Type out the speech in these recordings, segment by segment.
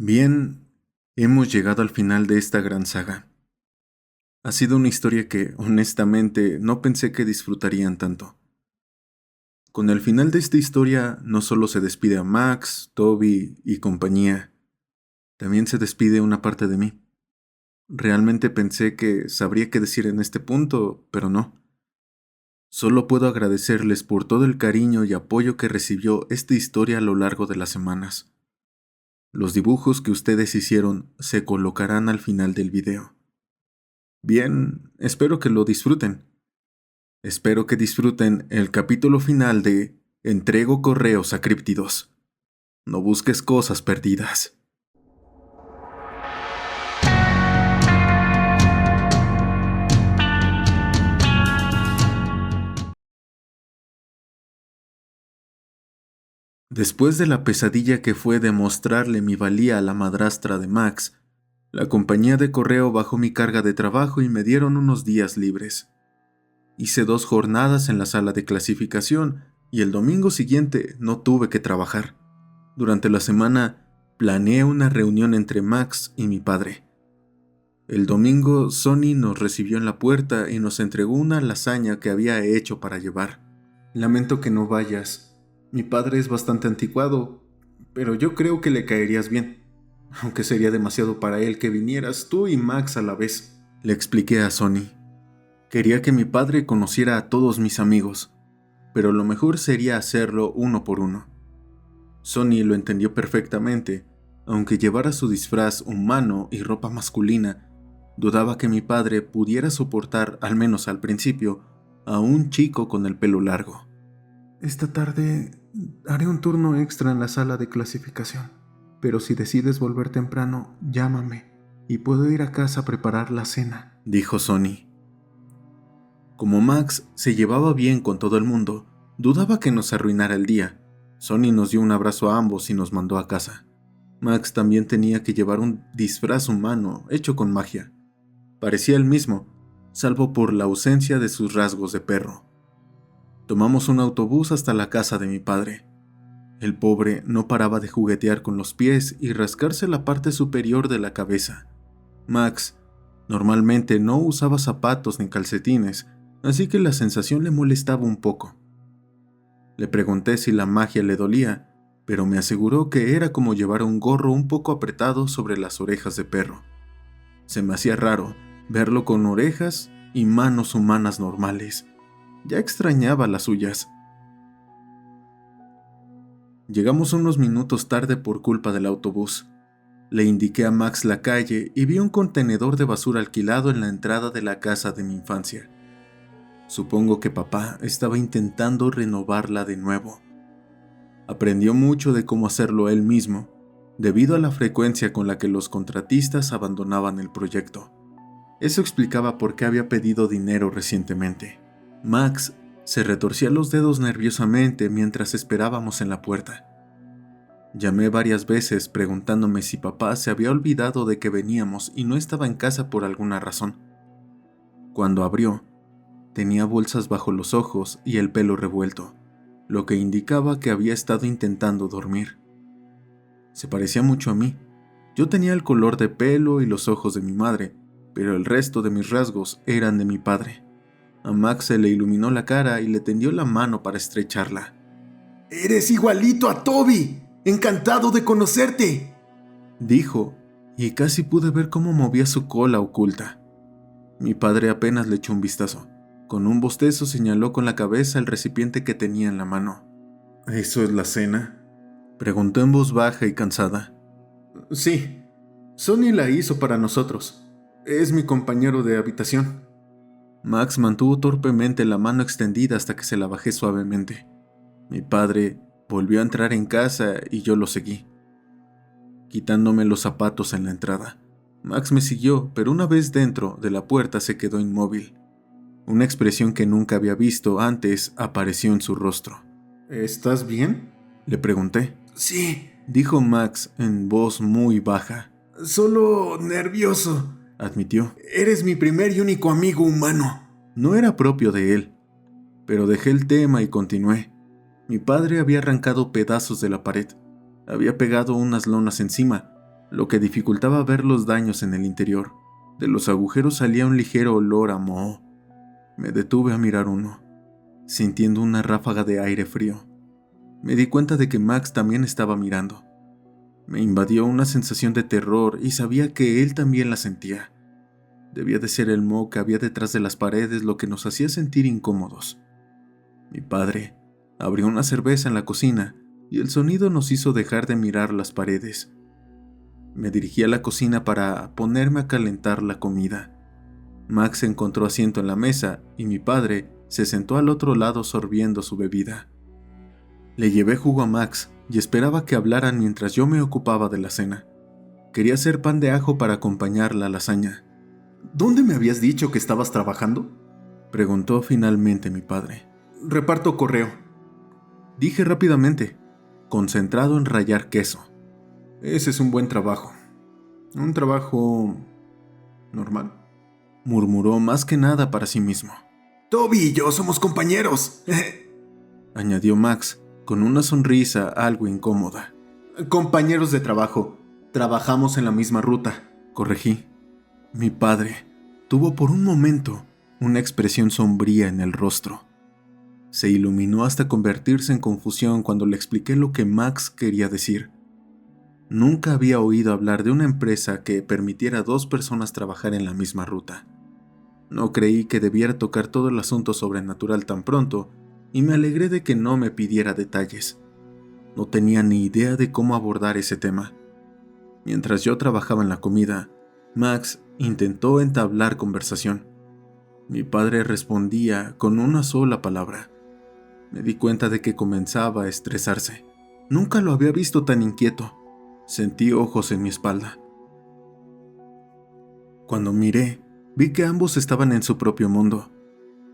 Bien, hemos llegado al final de esta gran saga. Ha sido una historia que, honestamente, no pensé que disfrutarían tanto. Con el final de esta historia, no solo se despide a Max, Toby y compañía, también se despide una parte de mí. Realmente pensé que sabría qué decir en este punto, pero no. Solo puedo agradecerles por todo el cariño y apoyo que recibió esta historia a lo largo de las semanas. Los dibujos que ustedes hicieron se colocarán al final del video. Bien, espero que lo disfruten. Espero que disfruten el capítulo final de Entrego correos a críptidos. No busques cosas perdidas. Después de la pesadilla que fue demostrarle mi valía a la madrastra de Max, la compañía de correo bajó mi carga de trabajo y me dieron unos días libres. Hice 2 jornadas en la sala de clasificación y el domingo siguiente no tuve que trabajar. Durante la semana planeé una reunión entre Max y mi padre. El domingo Sonny nos recibió en la puerta y nos entregó una lasaña que había hecho para llevar. Lamento que no vayas. Mi padre es bastante anticuado, pero yo creo que le caerías bien. Aunque sería demasiado para él que vinieras tú y Max a la vez, le expliqué a Sonny. Quería que mi padre conociera a todos mis amigos, pero lo mejor sería hacerlo uno por uno. Sonny lo entendió perfectamente, aunque llevara su disfraz humano y ropa masculina, dudaba que mi padre pudiera soportar, al menos al principio, a un chico con el pelo largo. Esta tarde haré un turno extra en la sala de clasificación, pero si decides volver temprano, llámame y puedo ir a casa a preparar la cena, dijo Sonny. Como Max se llevaba bien con todo el mundo, dudaba que nos arruinara el día. Sonny nos dio un abrazo a ambos y nos mandó a casa. Max también tenía que llevar un disfraz humano hecho con magia. Parecía el mismo, salvo por la ausencia de sus rasgos de perro. Tomamos un autobús hasta la casa de mi padre. El pobre no paraba de juguetear con los pies y rascarse la parte superior de la cabeza. Max normalmente no usaba zapatos ni calcetines, así que la sensación le molestaba un poco. Le pregunté si la magia le dolía, pero me aseguró que era como llevar un gorro un poco apretado sobre las orejas de perro. Se me hacía raro verlo con orejas y manos humanas normales. Ya extrañaba las suyas. Llegamos unos minutos tarde por culpa del autobús. Le indiqué a Max la calle y vi un contenedor de basura alquilado en la entrada de la casa de mi infancia. Supongo que papá estaba intentando renovarla de nuevo. Aprendió mucho de cómo hacerlo él mismo, debido a la frecuencia con la que los contratistas abandonaban el proyecto. Eso explicaba por qué había pedido dinero recientemente. Max se retorcía los dedos nerviosamente mientras esperábamos en la puerta. Llamé varias veces preguntándome si papá se había olvidado de que veníamos y no estaba en casa por alguna razón. Cuando abrió, tenía bolsas bajo los ojos y el pelo revuelto, lo que indicaba que había estado intentando dormir. Se parecía mucho a mí. Yo tenía el color de pelo y los ojos de mi madre, pero el resto de mis rasgos eran de mi padre. A Max se le iluminó la cara y le tendió la mano para estrecharla. ¡Eres igualito a Toby! ¡Encantado de conocerte!, dijo, y casi pude ver cómo movía su cola oculta. Mi padre apenas le echó un vistazo. Con un bostezo señaló con la cabeza el recipiente que tenía en la mano. ¿Eso es la cena?, preguntó en voz baja y cansada. Sí, Sonny la hizo para nosotros. Es mi compañero de habitación. Max mantuvo torpemente la mano extendida hasta que se la bajé suavemente. Mi padre volvió a entrar en casa y yo lo seguí, quitándome los zapatos en la entrada. Max me siguió, pero una vez dentro de la puerta se quedó inmóvil. Una expresión que nunca había visto antes apareció en su rostro. ¿Estás bien?, le pregunté. Sí, Dijo Max en voz muy baja. solo nervioso. Admitió. Eres mi primer y único amigo humano. No era propio de él, pero dejé el tema y continué. Mi padre había arrancado pedazos de la pared. Había pegado unas lonas encima, lo que dificultaba ver los daños en el interior. De los agujeros salía un ligero olor a moho. Me detuve a mirar uno, sintiendo una ráfaga de aire frío. Me di cuenta de que Max también estaba mirando. Me invadió una sensación de terror y sabía que él también la sentía. Debía de ser el moho que había detrás de las paredes lo que nos hacía sentir incómodos. Mi padre abrió una cerveza en la cocina y el sonido nos hizo dejar de mirar las paredes. Me dirigí a la cocina para ponerme a calentar la comida. Max encontró asiento en la mesa y mi padre se sentó al otro lado sorbiendo su bebida. Le llevé jugo a Max y esperaba que hablaran mientras yo me ocupaba de la cena. Quería hacer pan de ajo para acompañar la lasaña. ¿Dónde me habías dicho que estabas trabajando? Preguntó finalmente mi padre. Reparto correo. Dije rápidamente, concentrado en rallar queso. Ese es un buen trabajo. Un trabajo normal, murmuró más que nada para sí mismo. Toby y yo somos compañeros, añadió Max con una sonrisa algo incómoda. Compañeros de trabajo, trabajamos en la misma ruta, corregí. Mi padre tuvo por un momento una expresión sombría en el rostro. Se iluminó hasta convertirse en confusión cuando le expliqué lo que Max quería decir. Nunca había oído hablar de una empresa que permitiera a 2 personas trabajar en la misma ruta. No creí que debiera tocar todo el asunto sobrenatural tan pronto y me alegré de que no me pidiera detalles. No tenía ni idea de cómo abordar ese tema. Mientras yo trabajaba en la comida, Max intentó entablar conversación. Mi padre respondía con una sola palabra. Me di cuenta de que comenzaba a estresarse. Nunca lo había visto tan inquieto. Sentí ojos en mi espalda. Cuando miré, vi que ambos estaban en su propio mundo.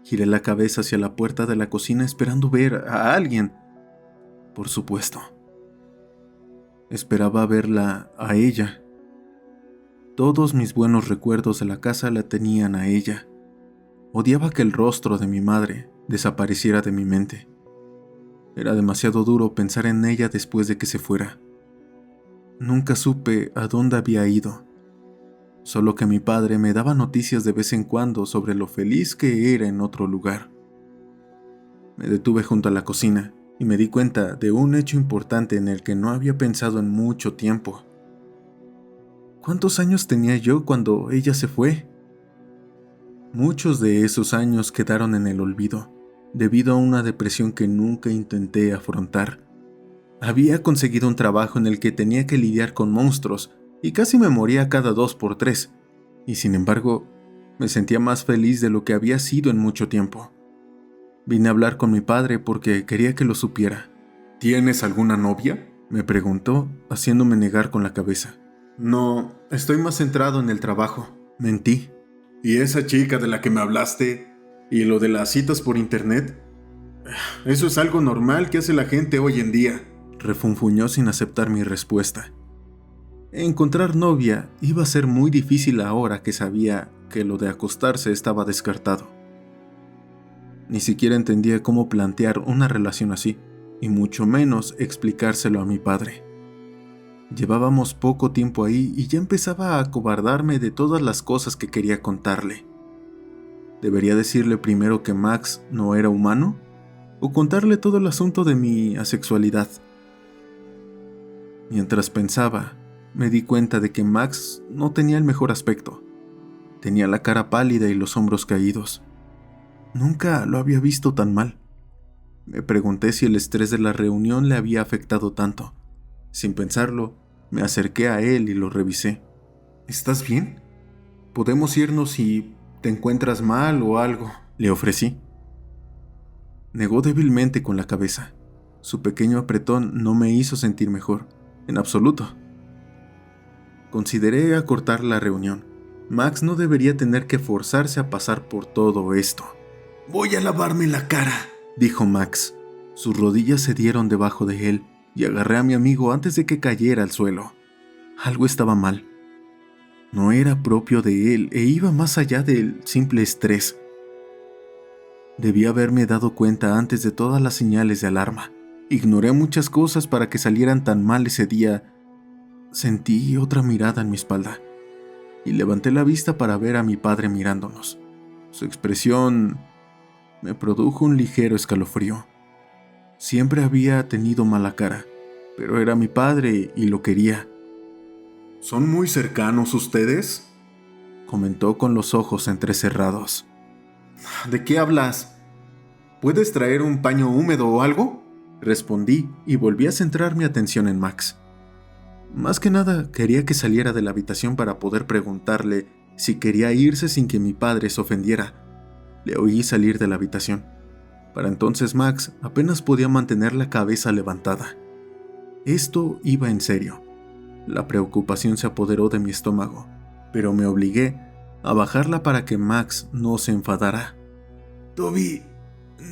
Giré la cabeza hacia la puerta de la cocina esperando ver a alguien. Por supuesto. Esperaba verla a ella. Todos mis buenos recuerdos de la casa la tenían a ella. Odiaba que el rostro de mi madre desapareciera de mi mente. Era demasiado duro pensar en ella después de que se fuera. Nunca supe a dónde había ido. Solo que mi padre me daba noticias de vez en cuando sobre lo feliz que era en otro lugar. Me detuve junto a la cocina y me di cuenta de un hecho importante en el que no había pensado en mucho tiempo. ¿Cuántos años tenía yo cuando ella se fue? Muchos de esos años quedaron en el olvido, debido a una depresión que nunca intenté afrontar. Había conseguido un trabajo en el que tenía que lidiar con monstruos y casi me moría cada 2 por 3, y sin embargo, me sentía más feliz de lo que había sido en mucho tiempo. Vine a hablar con mi padre porque quería que lo supiera. ¿Tienes alguna novia?, me preguntó, haciéndome negar con la cabeza. No, estoy más centrado en el trabajo. Mentí. ¿Y esa chica de la que me hablaste? ¿Y lo de las citas por internet? Eso es algo normal que hace la gente hoy en día, refunfuñó sin aceptar mi respuesta. Encontrar novia iba a ser muy difícil ahora que sabía que lo de acostarse estaba descartado. Ni siquiera entendía cómo plantear una relación así, y mucho menos explicárselo a mi padre. Llevábamos poco tiempo ahí y ya empezaba a acobardarme de todas las cosas que quería contarle. ¿Debería decirle primero que Max no era humano? ¿O contarle todo el asunto de mi asexualidad? Mientras pensaba, me di cuenta de que Max no tenía el mejor aspecto. Tenía la cara pálida y los hombros caídos. Nunca lo había visto tan mal. Me pregunté si el estrés de la reunión le había afectado tanto. Sin pensarlo, me acerqué a él y lo revisé. ¿Estás bien? Podemos irnos si te encuentras mal o algo, le ofrecí. Negó débilmente con la cabeza. Su pequeño apretón no me hizo sentir mejor, en absoluto. Consideré acortar la reunión. Max no debería tener que forzarse a pasar por todo esto. Voy a lavarme la cara, dijo Max. Sus rodillas se dieron debajo de él y agarré a mi amigo antes de que cayera al suelo. Algo estaba mal. No era propio de él e iba más allá del simple estrés. Debí haberme dado cuenta antes de todas las señales de alarma. Ignoré muchas cosas para que salieran tan mal ese día. sentí otra mirada en mi espalda y levanté la vista para ver a mi padre mirándonos. Su expresión me produjo un ligero escalofrío. Siempre había tenido mala cara, pero era mi padre y lo quería. ¿Son muy cercanos ustedes?, comentó con los ojos entrecerrados. ¿De qué hablas? ¿Puedes traer un paño húmedo o algo?, respondí y volví a centrar mi atención en Max. Más que nada, quería que saliera de la habitación para poder preguntarle si quería irse sin que mi padre se ofendiera. Le oí salir de la habitación. Para entonces Max apenas podía mantener la cabeza levantada. Esto iba en serio. La preocupación se apoderó de mi estómago, pero me obligué a bajarla para que Max no se enfadara. Toby,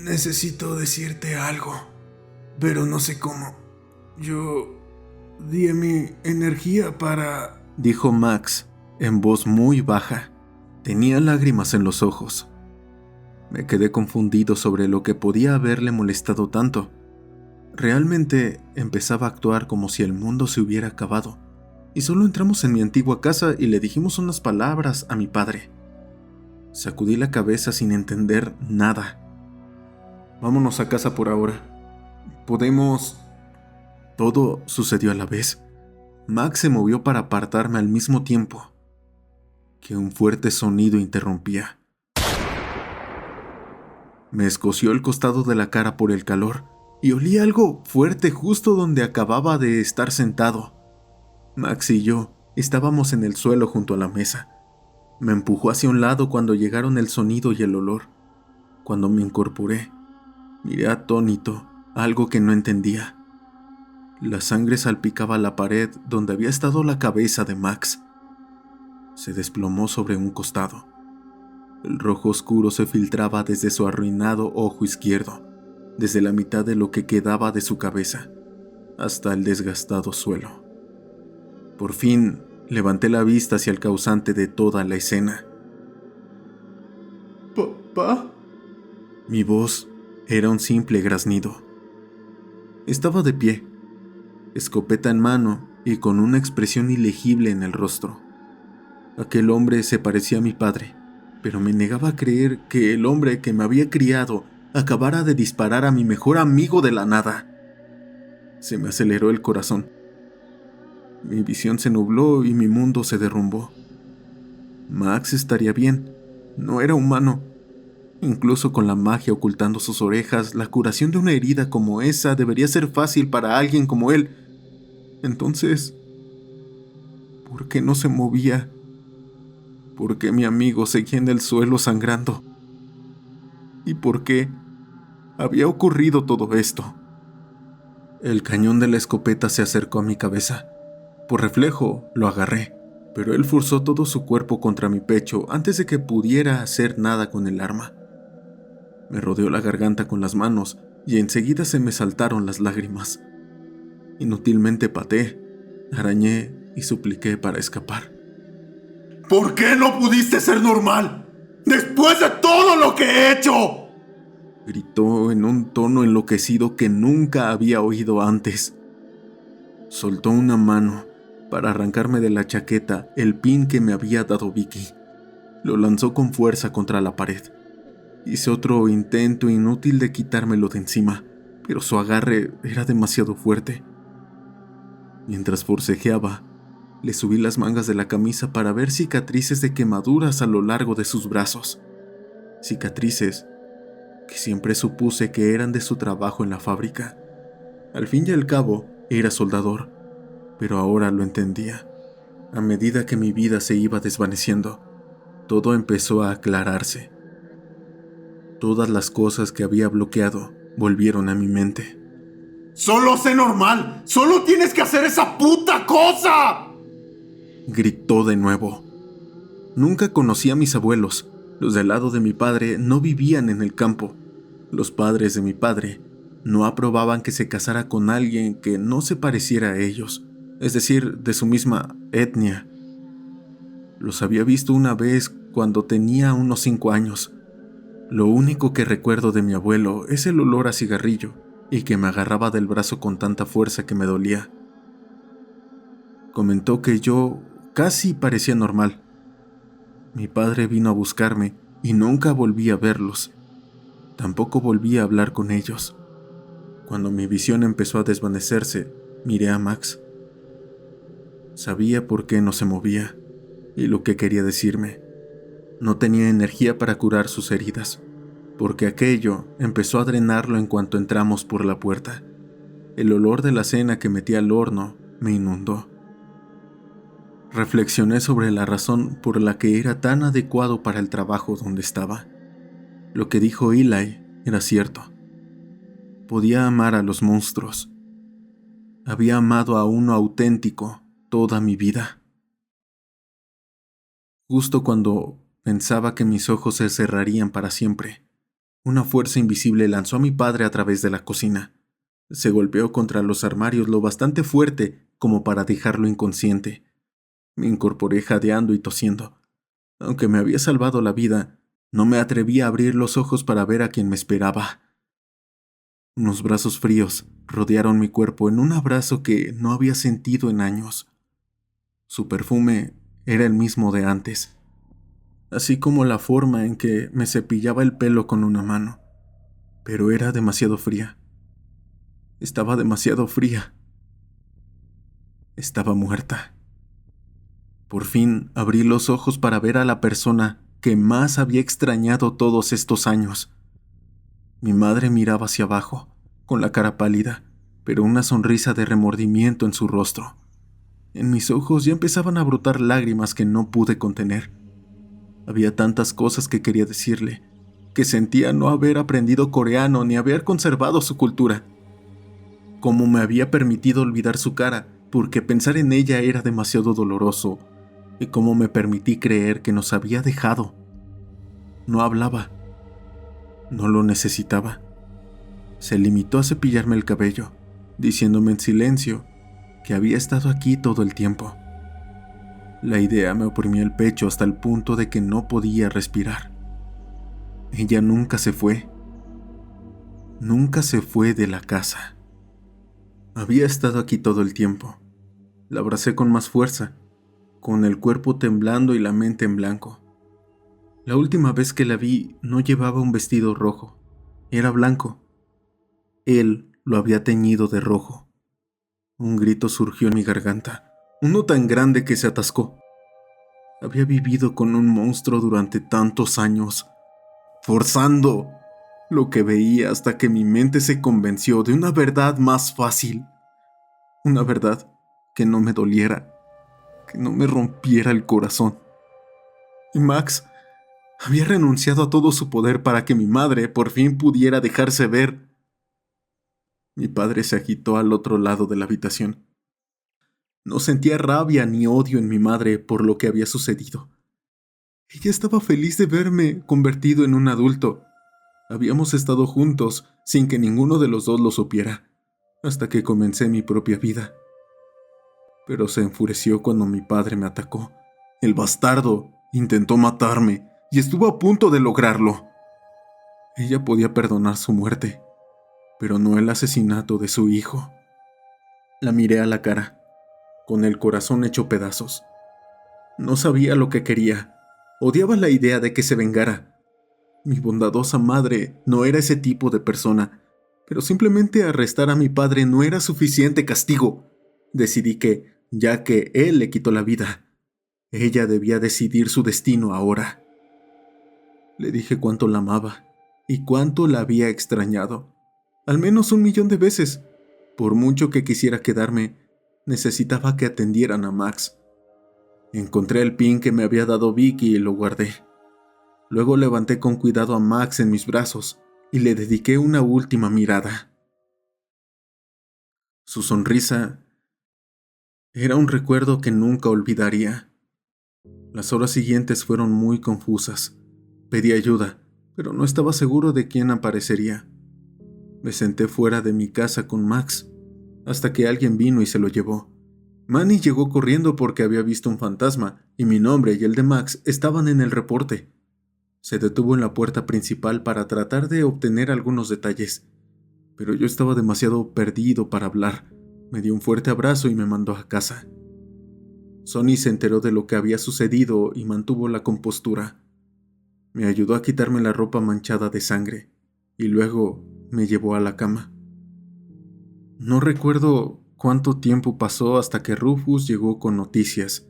necesito decirte algo, pero no sé cómo. Yo di mi energía para... dijo Max en voz muy baja. Tenía lágrimas en los ojos. Me quedé confundido sobre lo que podía haberle molestado tanto. Realmente empezaba a actuar como si el mundo se hubiera acabado, y solo entramos en mi antigua casa y le dijimos unas palabras a mi padre. Sacudí la cabeza sin entender nada. Vámonos a casa por ahora. Podemos... Todo sucedió a la vez. Max se movió para apartarme al mismo tiempo que un fuerte sonido interrumpía. Me escoció el costado de la cara por el calor y olí algo fuerte justo donde acababa de estar sentado. Max y yo estábamos en el suelo junto a la mesa. Me empujó hacia un lado cuando llegaron el sonido y el olor. Cuando me incorporé, miré atónito algo que no entendía. La sangre salpicaba la pared donde había estado la cabeza de Max. Se desplomó sobre un costado. El rojo oscuro se filtraba desde su arruinado ojo izquierdo, desde la mitad de lo que quedaba de su cabeza, hasta el desgastado suelo. Por fin, levanté la vista hacia el causante de toda la escena. ¿Papá? Mi voz era un simple graznido. Estaba de pie, escopeta en mano y con una expresión ilegible en el rostro. Aquel hombre se parecía a mi padre, pero me negaba a creer que el hombre que me había criado acabara de disparar a mi mejor amigo de la nada. Se me aceleró el corazón. Mi visión se nubló y mi mundo se derrumbó. Max estaría bien, no era humano. Incluso con la magia ocultando sus orejas, la curación de una herida como esa debería ser fácil para alguien como él. Entonces, ¿por qué no se movía? ¿Por qué mi amigo seguía en el suelo sangrando? ¿Y por qué había ocurrido todo esto? El cañón de la escopeta se acercó a mi cabeza. Por reflejo, lo agarré, pero él forzó todo su cuerpo contra mi pecho antes de que pudiera hacer nada con el arma. Me rodeó la garganta con las manos y enseguida se me saltaron las lágrimas. Inútilmente pateé, arañé y supliqué para escapar. ¿Por qué no pudiste ser normal? ¡Después de todo lo que he hecho!, gritó en un tono enloquecido que nunca había oído antes. Soltó una mano para arrancarme de la chaqueta el pin que me había dado Vicky. Lo lanzó con fuerza contra la pared. Hice otro intento inútil de quitármelo de encima, pero su agarre era demasiado fuerte. Mientras forcejeaba, le subí las mangas de la camisa para ver cicatrices de quemaduras a lo largo de sus brazos. Cicatrices que siempre supuse que eran de su trabajo en la fábrica. Al fin y al cabo, era soldador, pero ahora lo entendía. A medida que mi vida se iba desvaneciendo, todo empezó a aclararse. Todas las cosas que había bloqueado volvieron a mi mente. ¡Solo sé normal! ¡Solo tienes que hacer esa puta cosa!, gritó de nuevo. Nunca conocí a mis abuelos. Los del lado de mi padre no vivían en el campo. Los padres de mi padre no aprobaban que se casara con alguien que no se pareciera a ellos, es decir, de su misma etnia. Los había visto una vez cuando tenía unos 5 años. Lo único que recuerdo de mi abuelo es el olor a cigarrillo y que me agarraba del brazo con tanta fuerza que me dolía. Comentó que yo casi parecía normal. Mi padre vino a buscarme y nunca volví a verlos. Tampoco volví a hablar con ellos. Cuando mi visión empezó a desvanecerse, miré a Max. Sabía por qué no se movía y lo que quería decirme. No tenía energía para curar sus heridas, porque aquello empezó a drenarlo en cuanto entramos por la puerta. El olor de la cena que metí al horno me inundó. Reflexioné sobre la razón por la que era tan adecuado para el trabajo donde estaba. Lo que dijo Eli era cierto. Podía amar a los monstruos. Había amado a uno auténtico toda mi vida. Justo cuando pensaba que mis ojos se cerrarían para siempre, una fuerza invisible lanzó a mi padre a través de la cocina. Se golpeó contra los armarios lo bastante fuerte como para dejarlo inconsciente. Me incorporé jadeando y tosiendo. Aunque me había salvado la vida, no me atreví a abrir los ojos para ver a quien me esperaba. Unos brazos fríos rodearon mi cuerpo en un abrazo que no había sentido en años. Su perfume era el mismo de antes, así como la forma en que me cepillaba el pelo con una mano. Pero era demasiado fría. Estaba demasiado fría. Estaba muerta. Por fin abrí los ojos para ver a la persona que más había extrañado todos estos años. Mi madre miraba hacia abajo, con la cara pálida, pero una sonrisa de remordimiento en su rostro. En mis ojos ya empezaban a brotar lágrimas que no pude contener. Había tantas cosas que quería decirle, que sentía no haber aprendido coreano ni haber conservado su cultura. Cómo me había permitido olvidar su cara, porque pensar en ella era demasiado doloroso, y cómo me permití creer que nos había dejado. No hablaba. No lo necesitaba. Se limitó a cepillarme el cabello, diciéndome en silencio que había estado aquí todo el tiempo. La idea me oprimía el pecho hasta el punto de que no podía respirar. Ella nunca se fue. Nunca se fue de la casa. Había estado aquí todo el tiempo. La abracé con más fuerza, con el cuerpo temblando y la mente en blanco. La última vez que la vi no llevaba un vestido rojo, era blanco. Él lo había teñido de rojo. Un grito surgió en mi garganta, uno tan grande que se atascó. Había vivido con un monstruo durante tantos años, forzando lo que veía hasta que mi mente se convenció de una verdad más fácil. Una verdad que no me doliera, que no me rompiera el corazón. Y Max había renunciado a todo su poder para que mi madre por fin pudiera dejarse ver. Mi padre se agitó al otro lado de la habitación. No sentía rabia ni odio en mi madre por lo que había sucedido. Ella estaba feliz de verme convertido en un adulto. Habíamos estado juntos sin que ninguno de los dos lo supiera, hasta que comencé mi propia vida. Pero se enfureció cuando mi padre me atacó. El bastardo intentó matarme y estuvo a punto de lograrlo. Ella podía perdonar su muerte, pero no el asesinato de su hijo. La miré a la cara, con el corazón hecho pedazos. No sabía lo que quería. Odiaba la idea de que se vengara. Mi bondadosa madre no era ese tipo de persona, pero simplemente arrestar a mi padre no era suficiente castigo. Decidí que, ya que él le quitó la vida, ella debía decidir su destino ahora. Le dije cuánto la amaba y cuánto la había extrañado. Al menos 1,000,000 de veces. Por mucho que quisiera quedarme, necesitaba que atendieran a Max. Encontré el pin que me había dado Vicky y lo guardé. Luego levanté con cuidado a Max en mis brazos y le dediqué una última mirada. Su sonrisa era un recuerdo que nunca olvidaría. Las horas siguientes fueron muy confusas. Pedí ayuda, pero no estaba seguro de quién aparecería. Me senté fuera de mi casa con Max, hasta que alguien vino y se lo llevó. Manny llegó corriendo porque había visto un fantasma, y mi nombre y el de Max estaban en el reporte. Se detuvo en la puerta principal para tratar de obtener algunos detalles, pero yo estaba demasiado perdido para hablar. Me dio un fuerte abrazo y me mandó a casa. Sonny se enteró de lo que había sucedido y mantuvo la compostura. Me ayudó a quitarme la ropa manchada de sangre y luego me llevó a la cama. No recuerdo cuánto tiempo pasó hasta que Rufus llegó con noticias.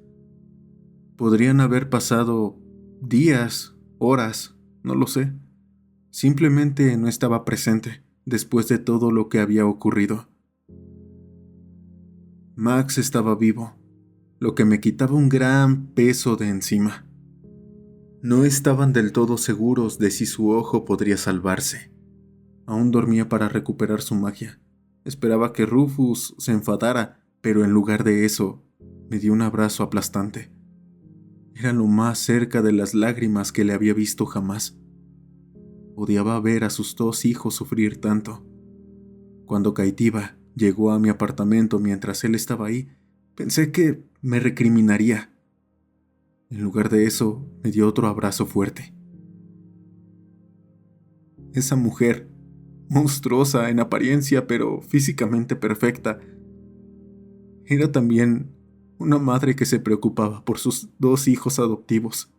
Podrían haber pasado días, horas, no lo sé. Simplemente no estaba presente después de todo lo que había ocurrido. Max estaba vivo, lo que me quitaba un gran peso de encima. No estaban del todo seguros de si su ojo podría salvarse. Aún dormía para recuperar su magia. Esperaba que Rufus se enfadara, pero en lugar de eso, me dio un abrazo aplastante. Era lo más cerca de las lágrimas que le había visto jamás. Odiaba ver a sus 2 hijos sufrir tanto. Cuando Caitiva llegó a mi apartamento mientras él estaba ahí, pensé que me recriminaría. En lugar de eso, me dio otro abrazo fuerte. Esa mujer, monstruosa en apariencia pero físicamente perfecta, era también una madre que se preocupaba por sus 2 hijos adoptivos.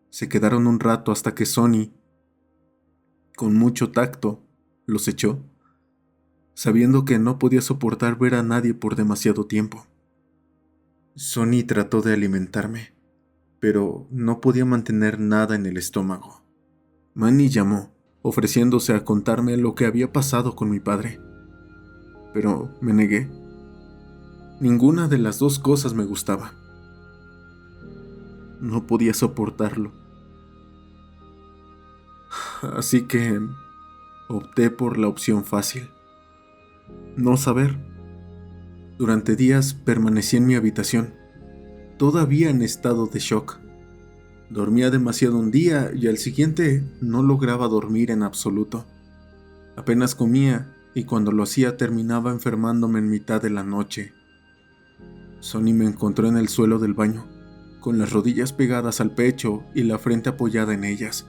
Se quedaron un rato hasta que Sonny, con mucho tacto, los echó, sabiendo que no podía soportar ver a nadie por demasiado tiempo. Sonny trató de alimentarme, pero no podía mantener nada en el estómago. Manny llamó, ofreciéndose a contarme lo que había pasado con mi padre, pero me negué. Ninguna de las 2 cosas me gustaba. No podía soportarlo. Así que opté por la opción fácil. No saber. Durante días permanecí en mi habitación, todavía en estado de shock. Dormía demasiado un día y al siguiente no lograba dormir en absoluto. Apenas comía y cuando lo hacía terminaba enfermándome en mitad de la noche. Sonny me encontró en el suelo del baño, con las rodillas pegadas al pecho y la frente apoyada en ellas.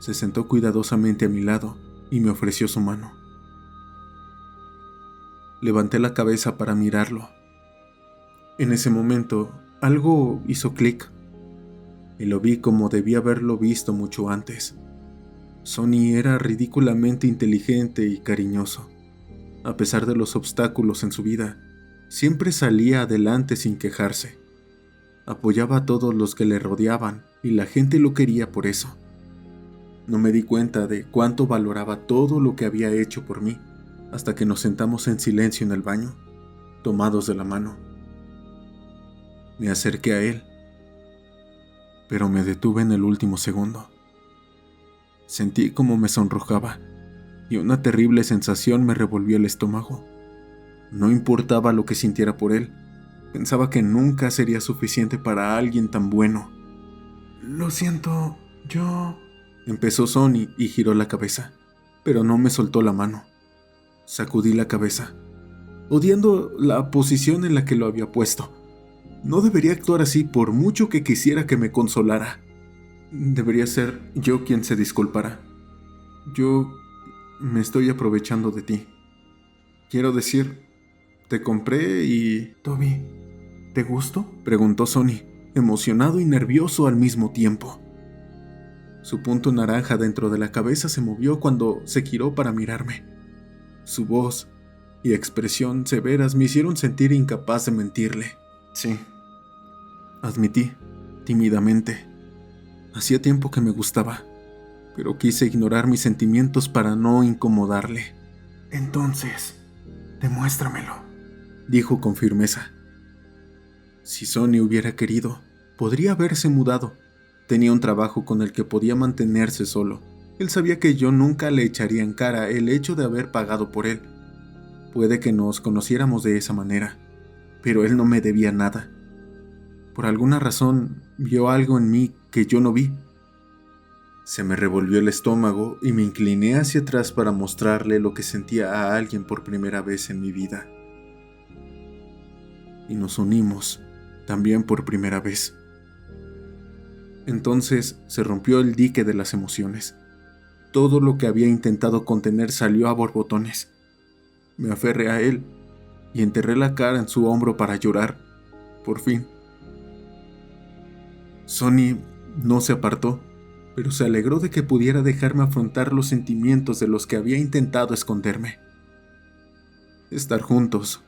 Se sentó cuidadosamente a mi lado y me ofreció su mano. Levanté la cabeza para mirarlo. En ese momento, algo hizo clic, y lo vi como debía haberlo visto mucho antes. Sonny era ridículamente inteligente y cariñoso. A pesar de los obstáculos en su vida, siempre salía adelante sin quejarse. Apoyaba a todos los que le rodeaban y la gente lo quería por eso. No me di cuenta de cuánto valoraba todo lo que había hecho por mí, hasta que nos sentamos en silencio en el baño, tomados de la mano. Me acerqué a él, pero me detuve en el último segundo. Sentí como me sonrojaba, y una terrible sensación me revolvió el estómago. No importaba lo que sintiera por él, pensaba que nunca sería suficiente para alguien tan bueno. Lo siento, yo... Empezó Sonny y giró la cabeza, pero no me soltó la mano. Sacudí la cabeza, odiando la posición en la que lo había puesto. No debería actuar así por mucho que quisiera que me consolara. Debería ser yo quien se disculpara. Yo me estoy aprovechando de ti. Quiero decir, te compré y... Toby, ¿te gusto?, preguntó Sonny, emocionado y nervioso al mismo tiempo. Su punto naranja dentro de la cabeza se movió cuando se giró para mirarme. Su voz y expresión severas me hicieron sentir incapaz de mentirle. Sí, admití, tímidamente. Hacía tiempo que me gustaba, pero quise ignorar mis sentimientos para no incomodarle. Entonces, demuéstramelo, dijo con firmeza. Si Sonny hubiera querido, podría haberse mudado. Tenía un trabajo con el que podía mantenerse solo. Él sabía que yo nunca le echaría en cara el hecho de haber pagado por él. Puede que nos conociéramos de esa manera, pero él no me debía nada. Por alguna razón, vio algo en mí que yo no vi. Se me revolvió el estómago y me incliné hacia atrás para mostrarle lo que sentía a alguien por primera vez en mi vida. Y nos unimos, también por primera vez. Entonces se rompió el dique de las emociones. Todo lo que había intentado contener salió a borbotones. Me aferré a él, y enterré la cara en su hombro para llorar, por fin. Sonny no se apartó, pero se alegró de que pudiera dejarme afrontar los sentimientos de los que había intentado esconderme. Estar juntos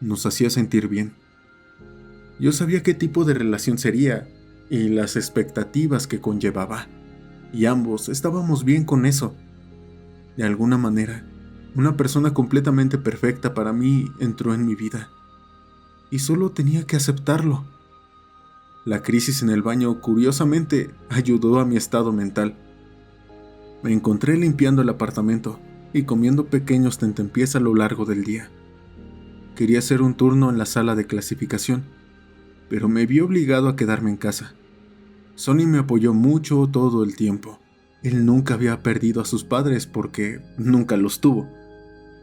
nos hacía sentir bien. Yo sabía qué tipo de relación sería y las expectativas que conllevaba, y ambos estábamos bien con eso. De alguna manera, una persona completamente perfecta para mí entró en mi vida, y solo tenía que aceptarlo. La crisis en el baño, curiosamente, ayudó a mi estado mental. Me encontré limpiando el apartamento y comiendo pequeños tentempiés a lo largo del día. Quería hacer un turno en la sala de clasificación, pero me vi obligado a quedarme en casa. Sonny me apoyó mucho todo el tiempo. Él nunca había perdido a sus padres porque nunca los tuvo,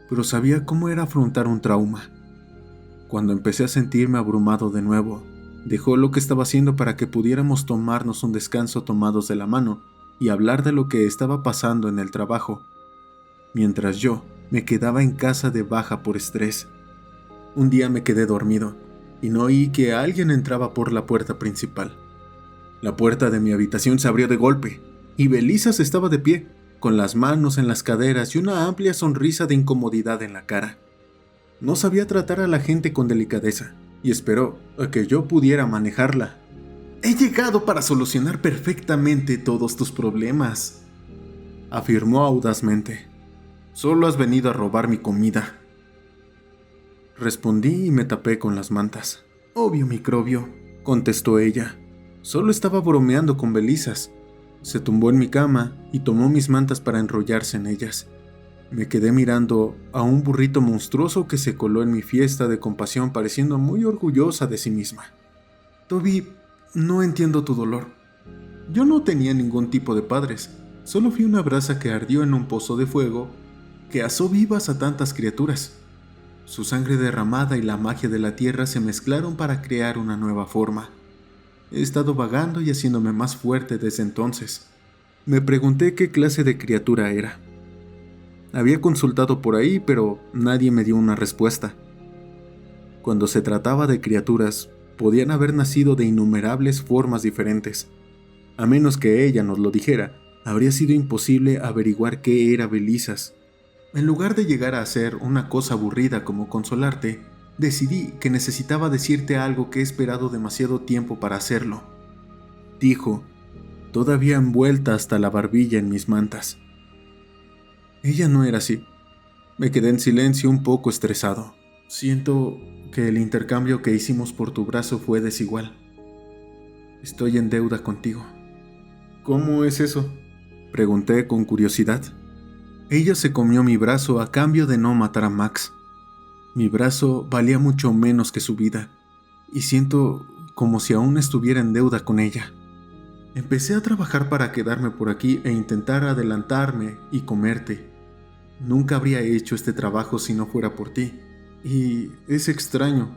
pero sabía cómo era afrontar un trauma. Cuando empecé a sentirme abrumado de nuevo, dejó lo que estaba haciendo para que pudiéramos tomarnos un descanso tomados de la mano y hablar de lo que estaba pasando en el trabajo, mientras yo me quedaba en casa de baja por estrés. Un día me quedé dormido y no oí que alguien entraba por la puerta principal. La puerta de mi habitación se abrió de golpe y Belizas estaba de pie, con las manos en las caderas y una amplia sonrisa de incomodidad en la cara. No sabía tratar a la gente con delicadeza y esperó a que yo pudiera manejarla. «He llegado para solucionar perfectamente todos tus problemas», afirmó audazmente. «Solo has venido a robar mi comida». Respondí y me tapé con las mantas. «Obvio, microbio», contestó ella. Solo estaba bromeando con Belizas. Se tumbó en mi cama y tomó mis mantas para enrollarse en ellas. Me quedé mirando a un burrito monstruoso que se coló en mi fiesta de compasión, pareciendo muy orgullosa de sí misma. «Toby, no entiendo tu dolor. Yo no tenía ningún tipo de padres. Solo fui una brasa que ardió en un pozo de fuego que asó vivas a tantas criaturas. Su sangre derramada y la magia de la tierra se mezclaron para crear una nueva forma. He estado vagando y haciéndome más fuerte desde entonces». Me pregunté qué clase de criatura era. Había consultado por ahí, pero nadie me dio una respuesta. Cuando se trataba de criaturas, podían haber nacido de innumerables formas diferentes. A menos que ella nos lo dijera, habría sido imposible averiguar qué era Belizas. En lugar de llegar a hacer una cosa aburrida como consolarte, decidí que necesitaba decirte algo que he esperado demasiado tiempo para hacerlo. Dijo, todavía envuelta hasta la barbilla en mis mantas. Ella no era así. Me quedé en silencio un poco estresado. Siento que el intercambio que hicimos por tu brazo fue desigual. Estoy en deuda contigo. ¿Cómo es eso?, pregunté con curiosidad. Ella se comió mi brazo a cambio de no matar a Max. Mi brazo valía mucho menos que su vida, y siento como si aún estuviera en deuda con ella. Empecé a trabajar para quedarme por aquí e intentar adelantarme y comerte. Nunca habría hecho este trabajo si no fuera por ti, y es extraño.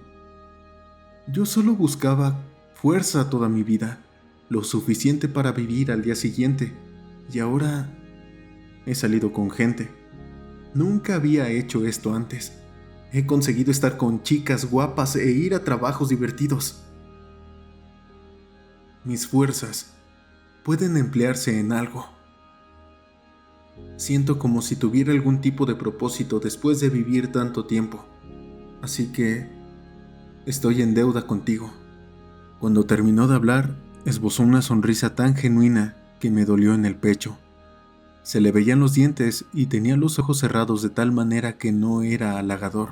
Yo solo buscaba fuerza toda mi vida, lo suficiente para vivir al día siguiente, y ahora he salido con gente. Nunca había hecho esto antes. He conseguido estar con chicas guapas e ir a trabajos divertidos. Mis fuerzas pueden emplearse en algo. Siento como si tuviera algún tipo de propósito después de vivir tanto tiempo. Así que estoy en deuda contigo. Cuando terminó de hablar, esbozó una sonrisa tan genuina que me dolió en el pecho. Se le veían los dientes y tenía los ojos cerrados de tal manera que no era halagador.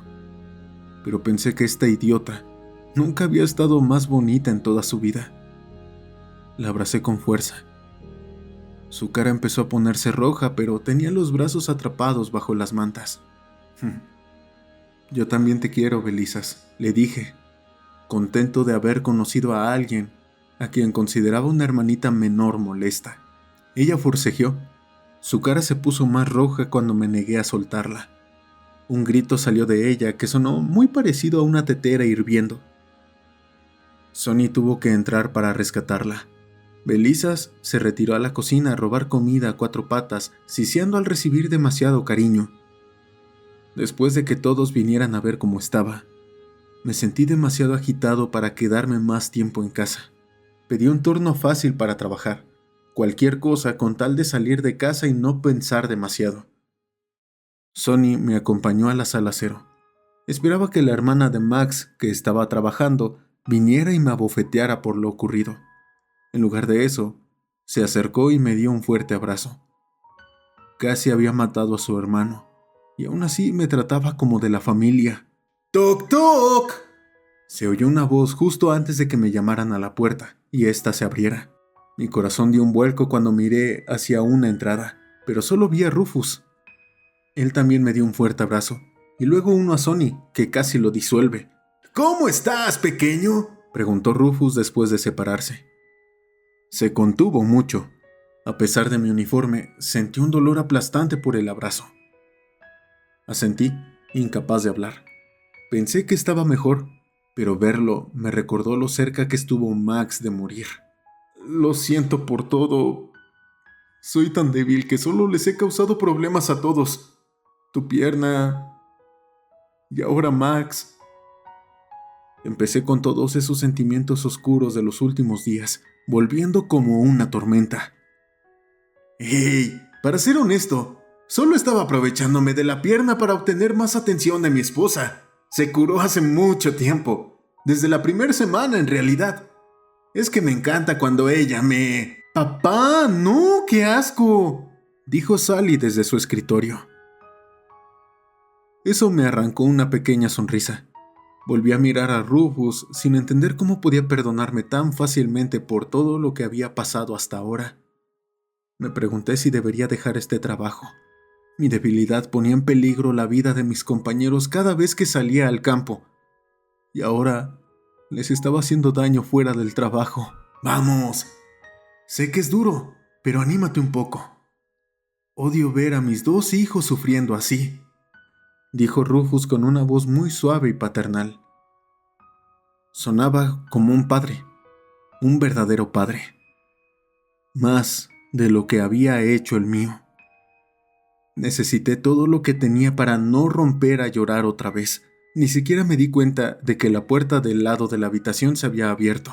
Pero pensé que esta idiota nunca había estado más bonita en toda su vida. La abracé con fuerza. Su cara empezó a ponerse roja, pero tenía los brazos atrapados bajo las mantas. Yo también te quiero, Belizas, le dije, contento de haber conocido a alguien a quien consideraba una hermanita menor molesta. Ella forcejeó. Su cara se puso más roja cuando me negué a soltarla. Un grito salió de ella que sonó muy parecido a una tetera hirviendo. Sonny tuvo que entrar para rescatarla. Belizas se retiró a la cocina a robar comida a cuatro patas, siseando al recibir demasiado cariño. Después de que todos vinieran a ver cómo estaba, Me sentí demasiado agitado para quedarme más tiempo en casa. Pedí un turno fácil para trabajar, cualquier cosa con tal de salir de casa y no pensar demasiado. Sonny me acompañó a la sala cero. Esperaba que la hermana de Max, que estaba trabajando, viniera y me abofeteara por lo ocurrido. En lugar de eso, se acercó y me dio un fuerte abrazo. Casi había matado a su hermano, y aún así me trataba como de la familia. ¡Toc, toc! Se oyó una voz justo antes de que me llamaran a la puerta, y ésta se abriera. Mi corazón dio un vuelco cuando miré hacia una entrada, pero solo vi a Rufus. Él también me dio un fuerte abrazo, y luego uno a Sonny, que casi lo disuelve. ¿Cómo estás, pequeño?, preguntó Rufus después de separarse. Se contuvo mucho. A pesar de mi uniforme, sentí un dolor aplastante por el abrazo. Asentí, incapaz de hablar. Pensé que estaba mejor, pero verlo me recordó lo cerca que estuvo Max de morir. Lo siento por todo. Soy tan débil que solo les he causado problemas a todos. Tu pierna. Y ahora Max. Empecé con todos esos sentimientos oscuros de los últimos días, volviendo como una tormenta. ¡Hey! Para ser honesto, solo estaba aprovechándome de la pierna para obtener más atención de mi esposa. Se curó hace mucho tiempo, desde la primera semana en realidad. Es que me encanta cuando ella me... ¡Papá! ¡No! ¡Qué asco!, dijo Sally desde su escritorio. Eso me arrancó una pequeña sonrisa. Volví a mirar a Rufus sin entender cómo podía perdonarme tan fácilmente por todo lo que había pasado hasta ahora. Me pregunté si debería dejar este trabajo. Mi debilidad ponía en peligro la vida de mis compañeros cada vez que salía al campo. Y ahora les estaba haciendo daño fuera del trabajo. Vamos. Sé que es duro, pero anímate un poco. Odio ver a mis 2 hijos sufriendo así, dijo Rufus con una voz muy suave y paternal. Sonaba como un padre, un verdadero padre. Más de lo que había hecho el mío. Necesité todo lo que tenía para no romper a llorar otra vez. Ni siquiera me di cuenta de que la puerta del lado de la habitación se había abierto.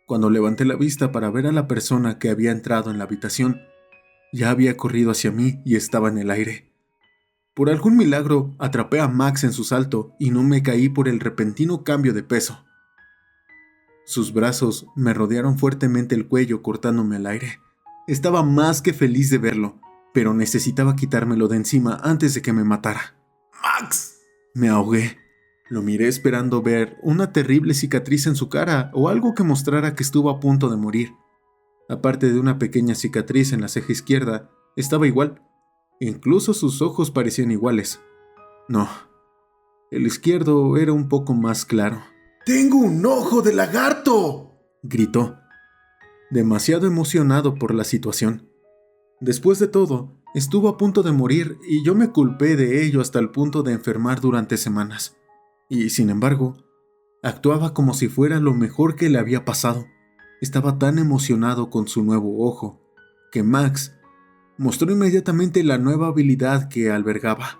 Cuando levanté la vista para ver a la persona que había entrado en la habitación, ya había corrido hacia mí y estaba en el aire. Por algún milagro, atrapé a Max en su salto y no me caí por el repentino cambio de peso. Sus brazos me rodearon fuertemente el cuello cortándome el aire. Estaba más que feliz de verlo, pero necesitaba quitármelo de encima antes de que me matara. ¡Max! Me ahogué. Lo miré esperando ver una terrible cicatriz en su cara o algo que mostrara que estuvo a punto de morir. Aparte de una pequeña cicatriz en la ceja izquierda, estaba igual. Incluso sus ojos parecían iguales. No, el izquierdo era un poco más claro. ¡Tengo un ojo de lagarto!, gritó, demasiado emocionado por la situación. Después de todo, estuvo a punto de morir y yo me culpé de ello hasta el punto de enfermar durante semanas. Y, sin embargo, actuaba como si fuera lo mejor que le había pasado. Estaba tan emocionado con su nuevo ojo, que Max mostró inmediatamente la nueva habilidad que albergaba.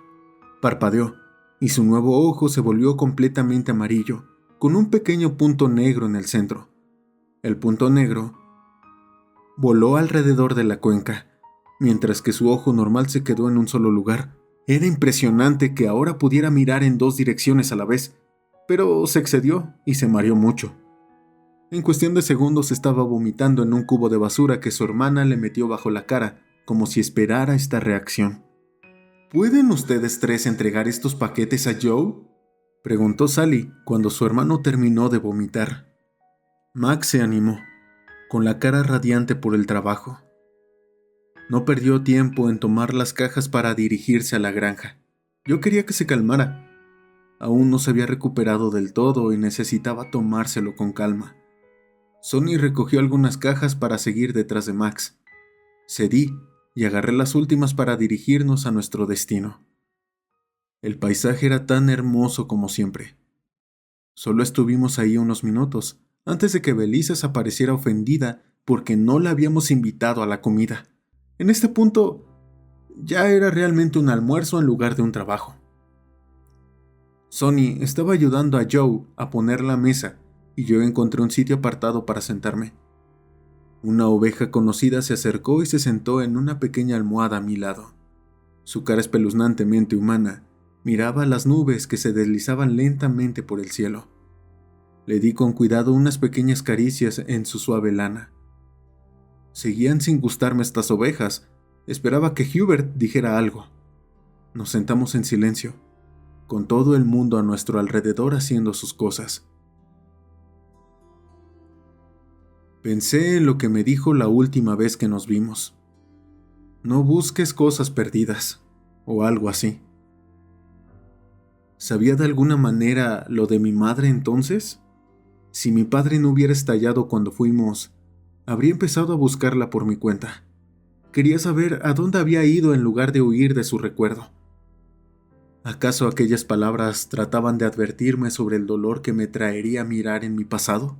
Parpadeó, y su nuevo ojo se volvió completamente amarillo, con un pequeño punto negro en el centro. El punto negro voló alrededor de la cuenca, mientras que su ojo normal se quedó en un solo lugar. Era impresionante que ahora pudiera mirar en 2 direcciones a la vez, pero se excedió y se mareó mucho. En cuestión de segundos estaba vomitando en un cubo de basura que su hermana le metió bajo la cara, como si esperara esta reacción. ¿Pueden ustedes 3 entregar estos paquetes a Joe?, preguntó Sally cuando su hermano terminó de vomitar. Max se animó, con la cara radiante por el trabajo. No perdió tiempo en tomar las cajas para dirigirse a la granja. Yo quería que se calmara. Aún no se había recuperado del todo y necesitaba tomárselo con calma. Sonny recogió algunas cajas para seguir detrás de Max. Cedí y agarré las últimas para dirigirnos a nuestro destino. El paisaje era tan hermoso como siempre. Solo estuvimos ahí unos minutos, antes de que Belisa se apareciera ofendida porque no la habíamos invitado a la comida. En este punto, ya era realmente un almuerzo en lugar de un trabajo. Sonny estaba ayudando a Joe a poner la mesa y yo encontré un sitio apartado para sentarme. Una oveja conocida se acercó y se sentó en una pequeña almohada a mi lado. Su cara espeluznantemente humana miraba las nubes que se deslizaban lentamente por el cielo. Le di con cuidado unas pequeñas caricias en su suave lana. Seguían sin gustarme estas ovejas. Esperaba que Hubert dijera algo. Nos sentamos en silencio, con todo el mundo a nuestro alrededor haciendo sus cosas. Pensé en lo que me dijo la última vez que nos vimos. No busques cosas perdidas, o algo así. ¿Sabía de alguna manera lo de mi madre entonces? Si mi padre no hubiera estallado cuando fuimos, habría empezado a buscarla por mi cuenta. Quería saber a dónde había ido en lugar de huir de su recuerdo. ¿Acaso aquellas palabras trataban de advertirme sobre el dolor que me traería mirar en mi pasado?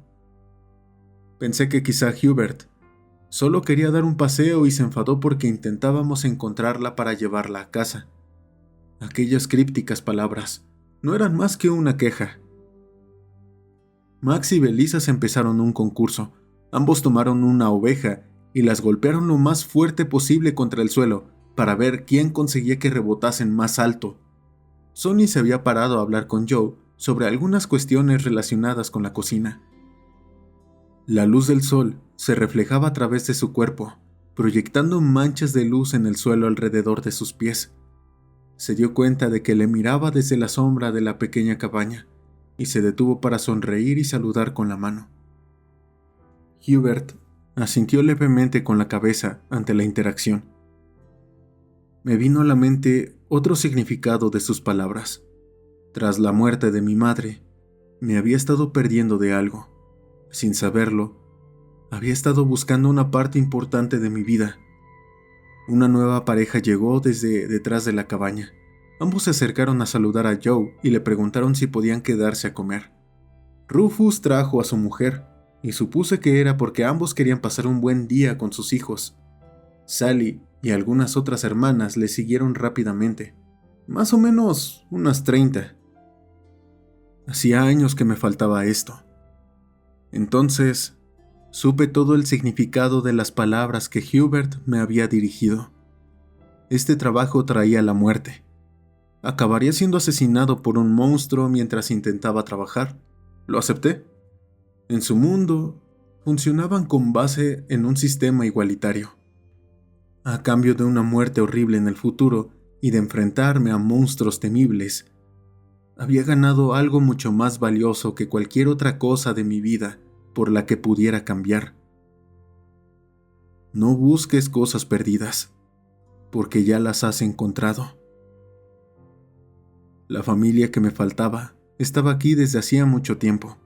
Pensé que quizá Hubert solo quería dar un paseo y se enfadó porque intentábamos encontrarla para llevarla a casa. Aquellas crípticas palabras no eran más que una queja. Max y Belisas empezaron un concurso. Ambos tomaron una oveja y las golpearon lo más fuerte posible contra el suelo para ver quién conseguía que rebotasen más alto. Sonny se había parado a hablar con Joe sobre algunas cuestiones relacionadas con la cocina. La luz del sol se reflejaba a través de su cuerpo, proyectando manchas de luz en el suelo alrededor de sus pies. Se dio cuenta de que le miraba desde la sombra de la pequeña cabaña, y se detuvo para sonreír y saludar con la mano. Hubert asintió levemente con la cabeza ante la interacción. Me vino a la mente otro significado de sus palabras. Tras la muerte de mi madre, me había estado perdiendo de algo. Sin saberlo, había estado buscando una parte importante de mi vida. Una nueva pareja llegó desde detrás de la cabaña. Ambos se acercaron a saludar a Joe y le preguntaron si podían quedarse a comer. Rufus trajo a su mujer, y supuse que era porque ambos querían pasar un buen día con sus hijos. Sally y algunas otras hermanas le siguieron rápidamente, más o menos unas 30. Hacía años que me faltaba esto. Entonces, supe todo el significado de las palabras que Hubert me había dirigido. Este trabajo traía la muerte. Acabaría siendo asesinado por un monstruo mientras intentaba trabajar. Lo acepté. En su mundo, funcionaban con base en un sistema igualitario. A cambio de una muerte horrible en el futuro y de enfrentarme a monstruos temibles, había ganado algo mucho más valioso que cualquier otra cosa de mi vida por la que pudiera cambiar. No busques cosas perdidas, porque ya las has encontrado. La familia que me faltaba estaba aquí desde hacía mucho tiempo.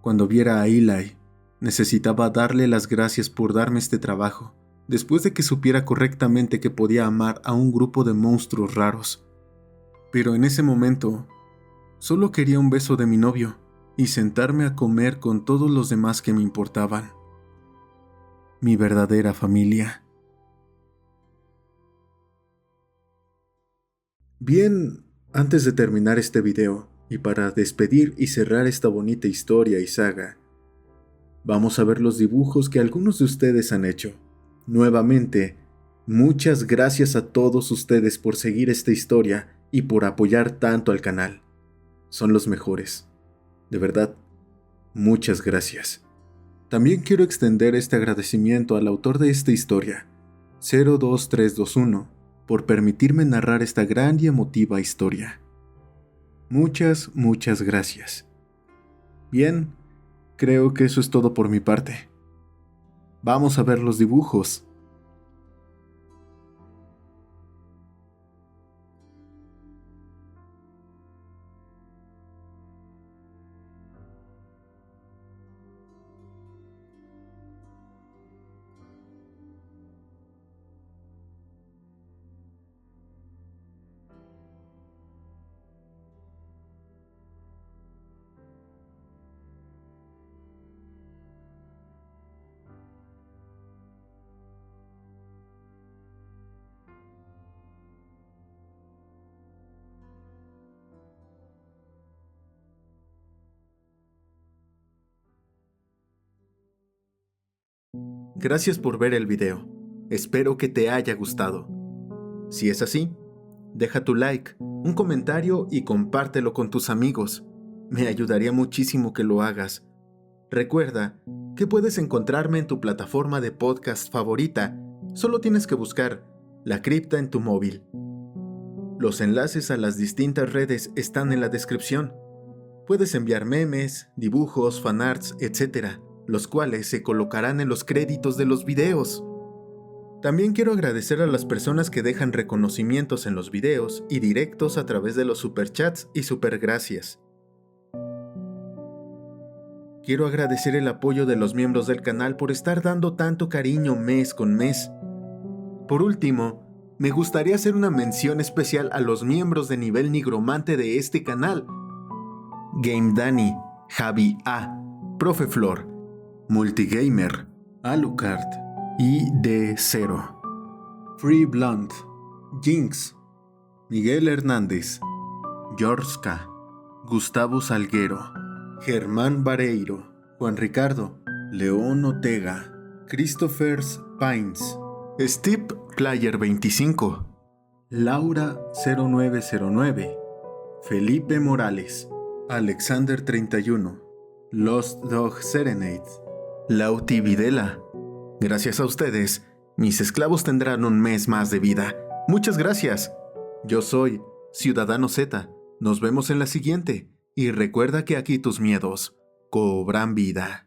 Cuando viera a Eli, necesitaba darle las gracias por darme este trabajo, después de que supiera correctamente que podía amar a un grupo de monstruos raros. Pero en ese momento, solo quería un beso de mi novio y sentarme a comer con todos los demás que me importaban. Mi verdadera familia. Bien, antes de terminar este video, y para despedir y cerrar esta bonita historia y saga, vamos a ver los dibujos que algunos de ustedes han hecho. Nuevamente, muchas gracias a todos ustedes por seguir esta historia y por apoyar tanto al canal. Son los mejores. De verdad, muchas gracias. También quiero extender este agradecimiento al autor de esta historia, 02321, por permitirme narrar esta gran y emotiva historia. Muchas gracias. Bien, creo que eso es todo por mi parte. Vamos a ver los dibujos. Gracias por ver el video. Espero que te haya gustado. Si es así, deja tu like, un comentario y compártelo con tus amigos. Me ayudaría muchísimo que lo hagas. Recuerda que puedes encontrarme en tu plataforma de podcast favorita. Solo tienes que buscar La Cripta en tu móvil. Los enlaces a las distintas redes están en la descripción. Puedes enviar memes, dibujos, fanarts, etc., los cuales se colocarán en los créditos de los videos. También quiero agradecer a las personas que dejan reconocimientos en los videos y directos a través de los superchats y supergracias. Quiero agradecer el apoyo de los miembros del canal por estar dando tanto cariño mes con mes. Por último, me gustaría hacer una mención especial a los miembros de nivel nigromante de este canal: Game Dani, Javi A, Profe Flor, Multigamer, Alucard y D0, Free Blunt, Jinx, Miguel Hernández, Jorska, Gustavo Salguero, Germán Vareiro, Juan Ricardo, León Otega, Christopher Pines, Steve Player 25, Laura 0909, Felipe Morales, Alexander 31, Lost Dog Serenade, Lauti Videla. Gracias a ustedes, mis esclavos tendrán un mes más de vida. Muchas gracias. Yo soy Ciudadano Z. Nos vemos en la siguiente. Y recuerda que aquí tus miedos cobran vida.